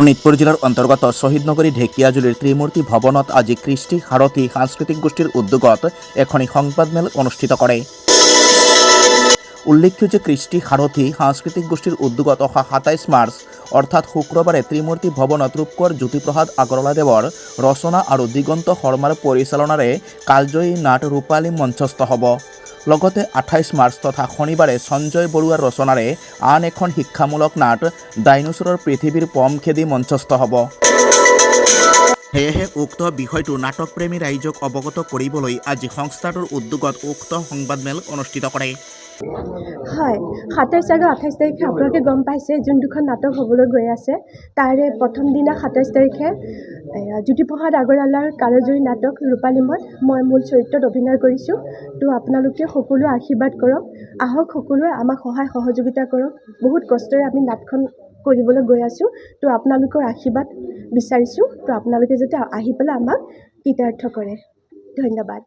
শোণিতপুৰ জিলাৰ অন্তৰ্গত শ্বহীদনগৰী ঢেকিয়াজুলিৰ ত্ৰিমূৰ্তি ভৱনত আজি কৃষ্টি সাৰথী সাংস্কৃতিক গোষ্ঠীৰ উদ্যোগত এখনি সংবাদমেল অনুষ্ঠিত কৰে। উল্লেখ্য যে কৃষ্টি সাৰথী সাংস্কৃতিক গোষ্ঠীৰ উদ্যোগত অহা ২৭ মাৰ্চ অৰ্থাৎ শুক্ৰবাৰে ত্ৰিমূৰ্তি ভৱনত ৰূপকোঁৱৰ জ্যোতিপ্ৰসাদ আগৰৱালাদেৱৰ ৰচনা আৰু দিগন্ত শৰ্মাৰ পৰিচালনাৰে কালজয়ী নাট ৰূপালী মঞ্চস্থ হ'ব। লগতে ২৮ মাৰ্চ তথা শনিবাৰে সঞ্জয় বৰুৱাৰ ৰচনাৰে আন এখন শিক্ষামূলক নাট ডাইনোচৰৰ পৃথিৱীৰ পম খেদি মঞ্চস্থ হ'ব। সেয়েহে উক্ত বিষয়টো নাটকপ্ৰেমী ৰাইজক অৱগত কৰিবলৈ আজি সংস্থাটোৰ উদ্যোগত উক্ত সংবাদমেল অনুষ্ঠিত কৰে। হয়, ২৭ আৰু ২৮ তাৰিখে আপোনালোকে গম পাইছে যোন দুখন নাটক হ'বলৈ গৈ আছে। তাৰে প্ৰথম দিনা ২৭ তাৰিখে জ্যোতিপ্ৰসাদ আগৰৱালাৰ কালজয়ী নাটক ৰূপালীমত মই মূল চৰিত্ৰত অভিনয় কৰিছোঁ। তো আপোনালোকে সকলোৱে আশীৰ্বাদ কৰক, আহক সকলোৱে আমাক সহায় সহযোগিতা কৰক। বহুত কষ্টৰে আমি নাটখন কৰিবলৈ গৈ আছোঁ। তো আপোনালোকৰ আশীৰ্বাদ বিচাৰিছোঁ। তো আপোনালোকে যাতে আহি পেলাই আমাক কৃতাৰ্থ কৰে। ধন্যবাদ।